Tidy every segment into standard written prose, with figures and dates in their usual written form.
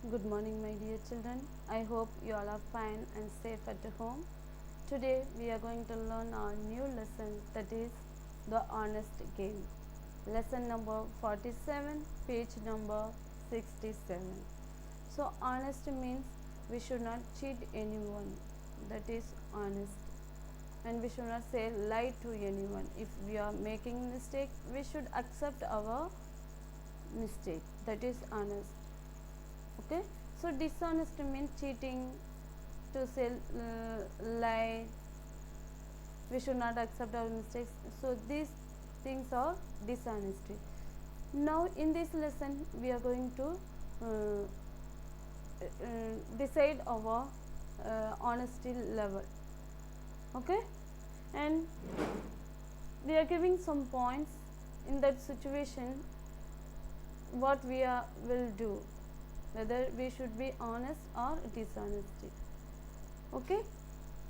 Good morning, my dear children. I hope you all are fine and safe at home. Today, we are going to learn our new lesson, that is the honest game. Lesson number 47, page number 67. So, honest means we should not cheat anyone. That is honest. And we should not say lie to anyone. If we are making mistake, we should accept our mistake. That is honest. Okay, so dishonest means cheating, to say lie. We should not accept our mistakes. So these things are dishonesty. Now in this lesson we are going to decide our honesty level. Okay, and we are giving some points. In that situation, what we will do, whether we should be honest or dishonesty. Okay,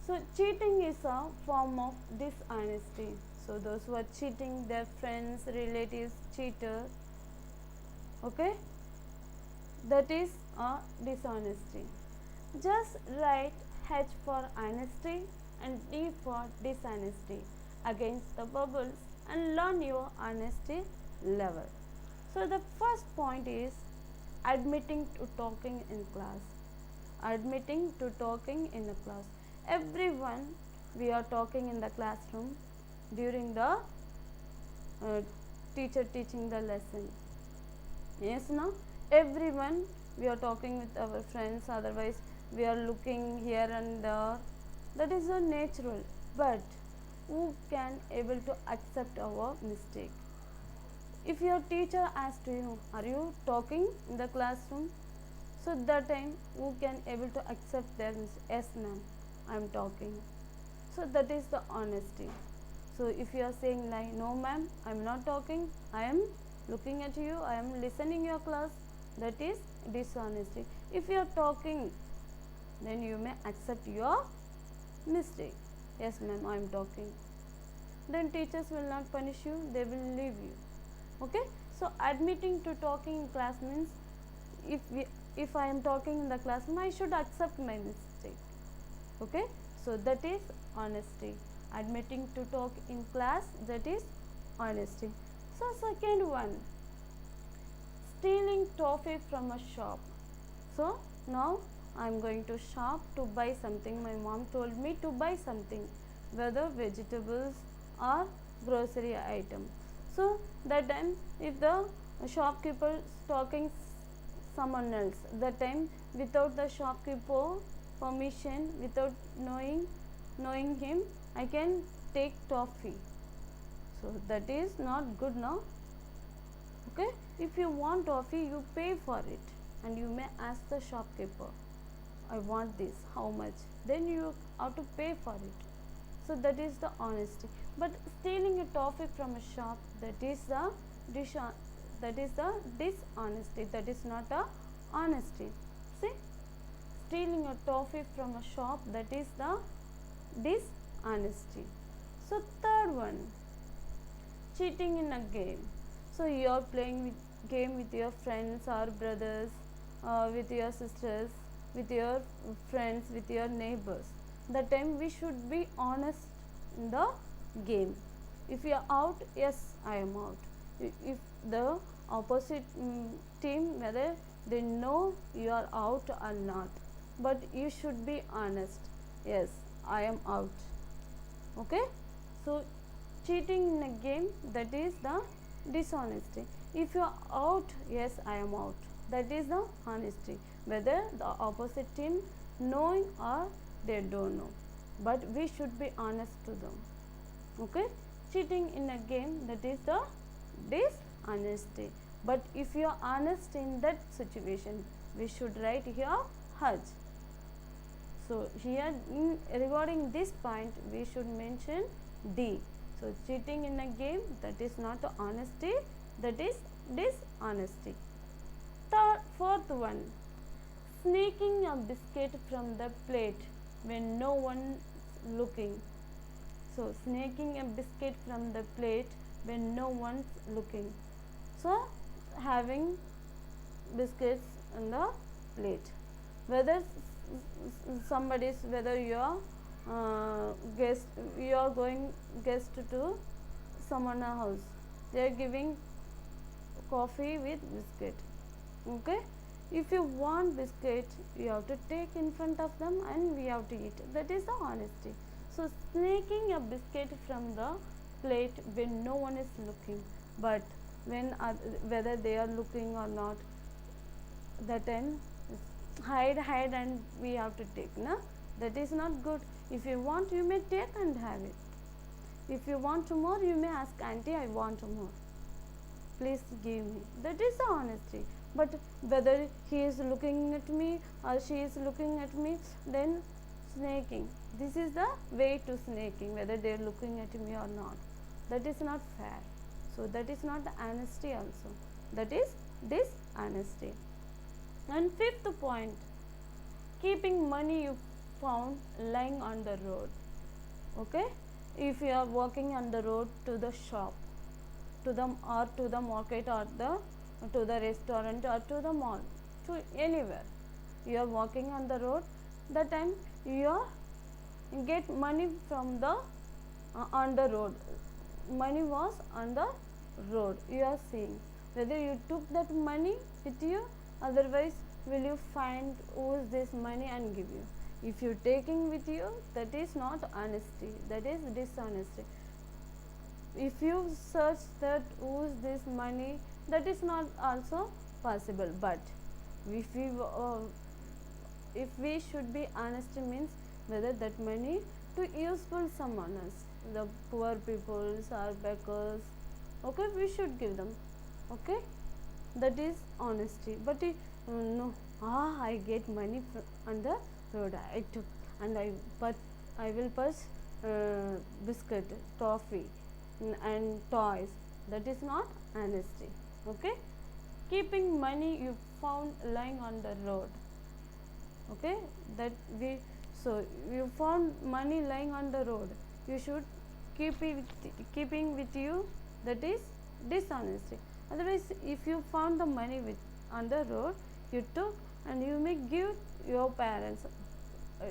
so cheating is a form of dishonesty. So those who are cheating their friends, relatives, cheaters, okay, that is a dishonesty. Just write H for honesty and D for dishonesty against the bubbles and learn your honesty level. So the first point is admitting to talking in class. Admitting to talking in the class. Everyone, we are talking in the classroom during the teacher teaching the lesson. Yes, no? Everyone, we are talking with our friends, otherwise we are looking here and there. That is so natural. But who can able to accept our mistake? If your teacher asks you, are you talking in the classroom? So that time who can able to accept their mistake? Yes ma'am, I am talking. So that is the honesty. So if you are saying lie, no ma'am, I am not talking, I am looking at you, I am listening your class, that is dishonesty. If you are talking, then you may accept your mistake. Yes ma'am, I am talking. Then teachers will not punish you, they will leave you. Okay, so admitting to talking in class means if I am talking in the classroom, I should accept my mistake. Okay, so that is honesty. Admitting to talk in class, that is honesty. So second one, stealing toffee from a shop. So now I am going to shop to buy something. My mom told me to buy something, whether vegetables or grocery item. So that time if the shopkeeper talking someone else, that time without the shopkeeper permission, without knowing him, I can take toffee. So that is not good now. Okay, if you want toffee, you pay for it and you may ask the shopkeeper, I want this, how much? Then you have to pay for it. So that is the honesty. But stealing a toffee from a shop, that is the dishonesty. That is not a honesty. See, stealing a toffee from a shop, that is the dishonesty. So third one, cheating in a game. So you are playing game with your friends or brothers, with your sisters, with your friends, with your neighbors. That time we should be honest in the game. If you are out, yes, I am out. If the opposite team, whether they know you are out or not, but you should be honest. Yes, I am out. Okay, so cheating in a game, that is the dishonesty. If you are out, yes, I am out, that is the honesty, whether the opposite team knowing or they don't know, but we should be honest to them. Okay, cheating in a game, that is the dishonesty. But if you are honest in that situation, we should write here Hajj. So here regarding this point, we should mention D. So cheating in a game, that is not honesty, that is dishonesty. Fourth one, sneaking a biscuit from the plate when no one looking. So sneaking a biscuit from the plate when no one's looking. So having biscuits in the plate. Whether somebody's, whether you are guest, you are going guest to someone's house, they are giving coffee with biscuit. Okay, if you want biscuit, you have to take in front of them and we have to eat. That is the honesty. So snaking a biscuit from the plate when no one is looking, but when whether they are looking or not, that time hide and we have to take. No, that is not good. If you want, you may take and have it. If you want more, you may ask auntie, I want more, please give me. That is the honesty. But whether he is looking at me or she is looking at me, then snaking, this is the way to snaking, whether they are looking at me or not. That is not fair. So that is not the honesty also, that is dishonesty. And fifth point, keeping money you found lying on the road. Okay, if you are walking on the road to the shop, to the or to the market or to the restaurant or to the mall, to anywhere, you are walking on the road, that time you are get money from the on the road, money was on the road, you are seeing whether you took that money with you, otherwise will you find who is this money and give you. If you taking with you, that is not honesty, that is dishonesty. If you search that who is this money, that is not also possible. But if we should be honest, means whether that money to useful someone else, the poor peoples or beggars, okay, we should give them. Okay, that is honesty. But no, I get money on the road, I took and I will purchase biscuit, toffee and toys. That is not honesty. Okay, keeping money you found lying on the road. Okay, that we, so you found money lying on the road, you should keeping with you, that is dishonesty. Otherwise, if you found the money with on the road, you took and you may give your parents,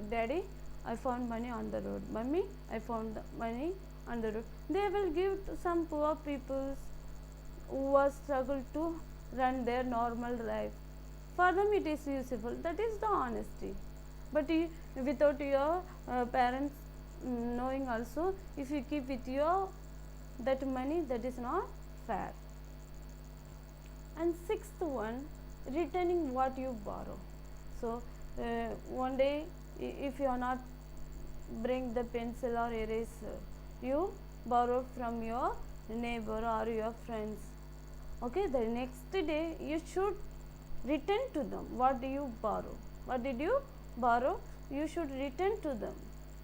daddy, I found money on the road, mummy, I found the money on the road. They will give to some poor people who are struggle to run their normal life. For them it is useful, that is the honesty. But without your parents knowing also, if you keep with your that money, that is not fair. And sixth one, returning what you borrow. So one day if you are not bring the pencil or eraser, you borrow from your neighbor or your friends. Okay, the next day you should return to them what do you borrow, what did you borrow, you should return to them.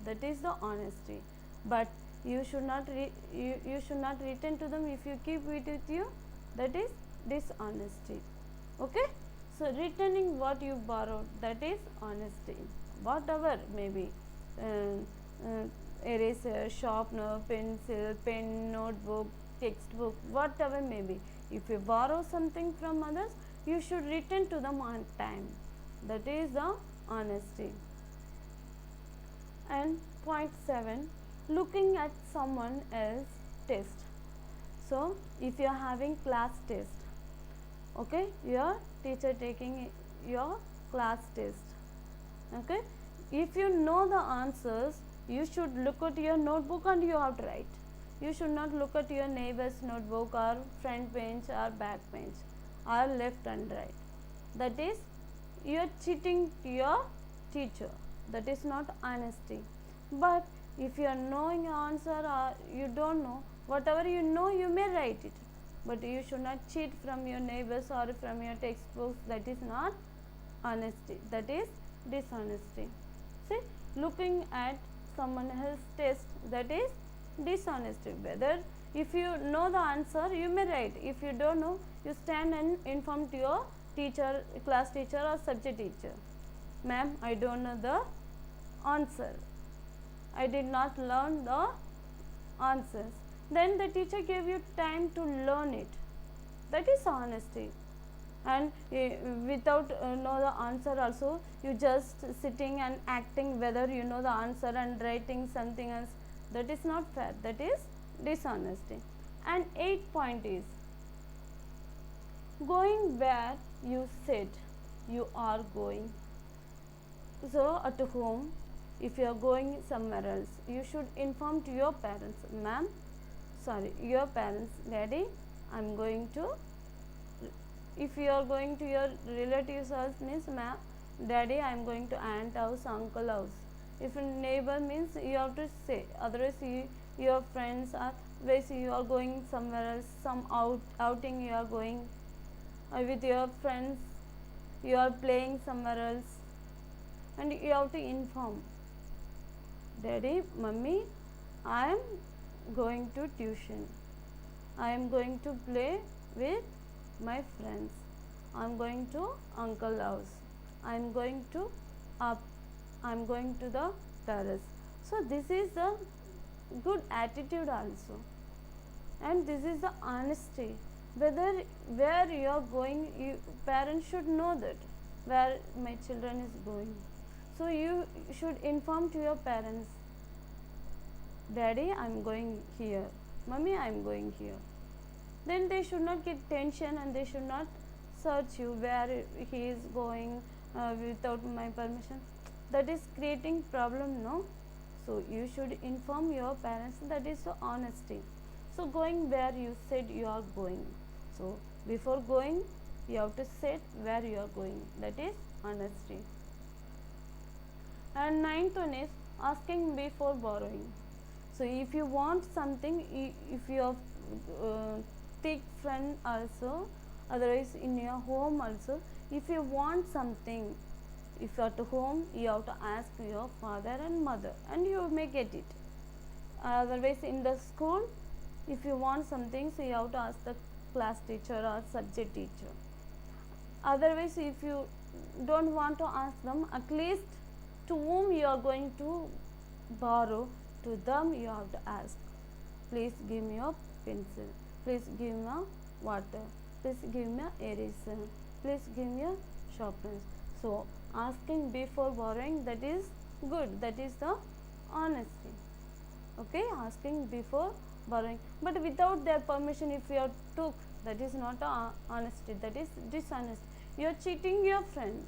That is the honesty. But you should not you should not return to them if you keep it with you, that is dishonesty. Okay, so returning what you borrowed, that is honesty. Whatever maybe, eraser, sharpener, pencil, pen, notebook, textbook, whatever may be, if you borrow something from others, you should return to them on time. That is the honesty. And point 7, looking at someone else test. So if you are having class test, okay, your teacher taking your class test, okay, if you know the answers, you should look at your notebook and you have to write. You should not look at your neighbor's notebook or front bench or back bench or left and right. That is, you are cheating your teacher. That is not honesty. But if you are knowing your answer or you don't know, whatever you know, you may write it. But you should not cheat from your neighbors or from your textbooks. That is not honesty. That is dishonesty. See, looking at someone else's test, that is dishonesty. Whether if you know the answer, you may write. If you don't know, you stand and inform to your teacher, class teacher or subject teacher, ma'am, I don't know the answer, I did not learn the answers. Then the teacher gave you time to learn it. That is honesty. and without know the answer also you just sitting and acting whether you know the answer and writing something else. That is not fair, that is dishonesty. And 8 point is going where you said you are going. So at home if you are going somewhere else you should inform to your parents, ma'am, sorry, your parents, daddy, I'm going to. If you are going to your relatives house means ma'am, daddy, I am going to aunt house, uncle house. If a neighbor means you have to say, otherwise your friends are ways you are going somewhere else, some outing you are going with your friends, you are playing somewhere else, and you have to inform, daddy, mummy, I am going to tuition, I am going to play with my friends, I am going to uncle house, I am going to up, I am going to the terrace. So this is the good attitude also, and this is the honesty. Whether where you are going, you parents should know that where my children is going. So you should inform to your parents, daddy, I am going here, mummy, I am going here. Then they should not get tension and they should not search you where he is going without my permission. That is creating problem, no? So you should inform your parents, that is the honesty. So going where you said you are going, so before going you have to say where you are going, that is honesty. And 9th one is asking before borrowing. So if you want something, if you have thick friend also, otherwise in your home also, if you want something, if you are at home you have to ask your father and mother and you may get it. Otherwise in the school if you want something, so you have to ask the class teacher or subject teacher. Otherwise if you don't want to ask them, at least to whom you are going to borrow, to them you have to ask, please give me a pencil, please give me a water, please give me a eraser, please give me a sharpeners. So asking before borrowing, that is good, that is the honesty. Okay, asking before borrowing, but without their permission if you have took, that is not a honesty, that is dishonest. You are cheating your friend,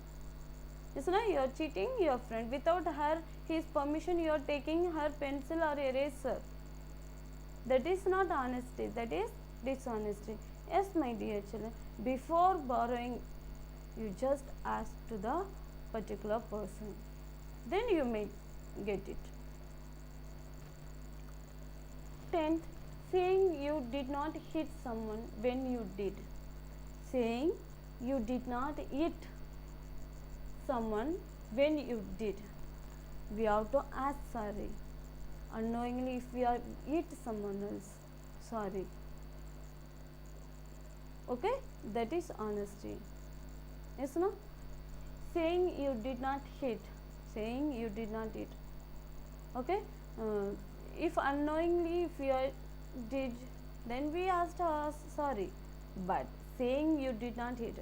is not, you are cheating your friend. Without her his permission you are taking her pencil or eraser, that is not honesty, that is dishonesty. Yes my dear children, before borrowing you just ask to the particular person, then you may get it. 10th, saying you did not hit someone when you did. Saying you did not hit someone when you did, we have to ask sorry. Unknowingly if we are hit someone else, sorry. Okay, that is honesty. Yes, no? Saying you did not hit, saying you did not hit. Okay, if unknowingly if we are did, then we asked sorry. But saying you did not hit,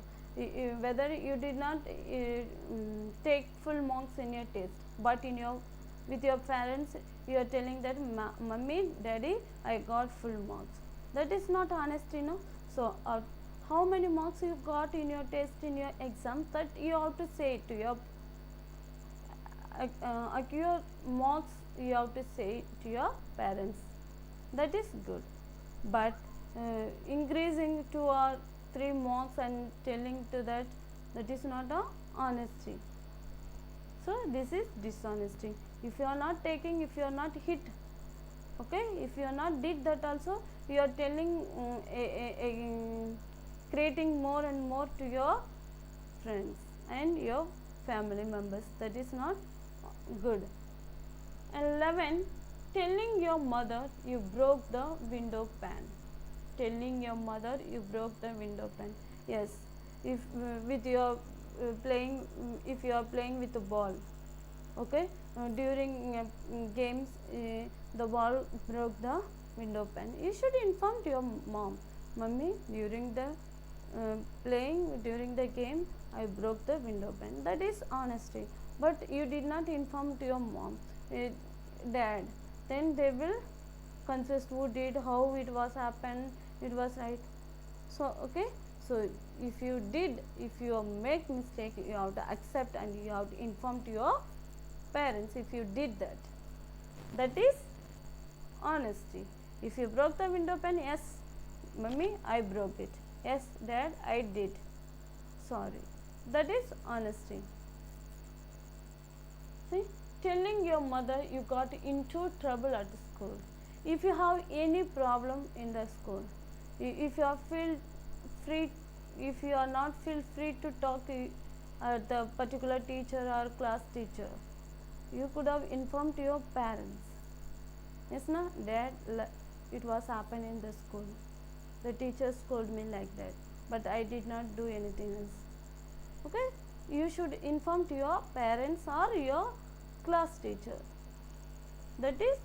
whether you did not take full marks in your test, but in your with your parents you are telling that mummy, daddy, I got full marks, that is not honesty, no? So how many marks you got in your test, in your exam, that you have to say to your accurate marks, you have to say to your parents, that is good. But increasing 2 or 3 marks and telling to that, that is not a honesty. So this is dishonesty. If you are not taking, if you are not hit, okay, if you are not did that also, you are telling creating more and more to your friends and your family members, that is not good. 11, telling your mother you broke the window pane. Telling your mother you broke the window pane. Yes, if with your playing, if you are playing with a ball, okay, during games the ball broke the window pane, you should inform to your mom, mummy, during the playing during the game I broke the window pane. That is honesty. But you did not inform to your mom, dad. Then they will confess who did, how it was happened, it was right. So okay. So if you make mistake, you have to accept and you have to inform to your parents if you did that. That is honesty. If you broke the window pane, yes, mummy, I broke it. Yes, dad, I did. Sorry. That is honesty. See, telling your mother you got into trouble at school. If you have any problem in the school, if you are feel free, if you are not feel free to talk to the particular teacher or class teacher, you could have informed to your parents. Yes, na, dad, it was happened in the school. The teacher scolded me like that, but I did not do anything else. Okay, you should inform to your parents or your class teacher. That is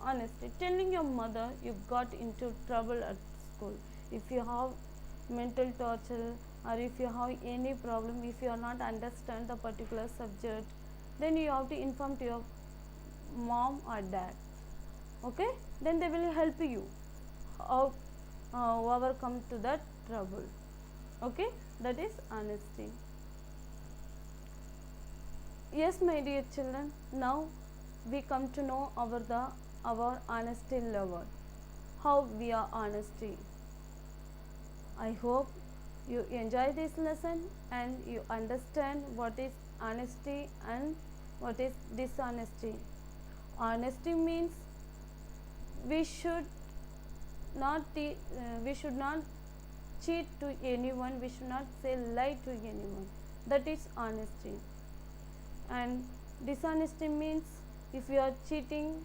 honesty. Telling your mother you got into trouble at school. If you have mental torture or if you have any problem, if you are not understand the particular subject, then you have to inform to your mom or dad. Okay, then they will help you out, overcome to that trouble. Okay, that is honesty. Yes, my dear children, now we come to know our honesty level, how we are honesty. I hope you enjoy this lesson and you understand what is honesty and what is dishonesty. Honesty means we should not cheat to anyone, we should not say lie to anyone. That is honesty. And dishonesty means if you are cheating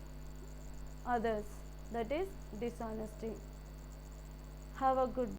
others, that is dishonesty. Have a good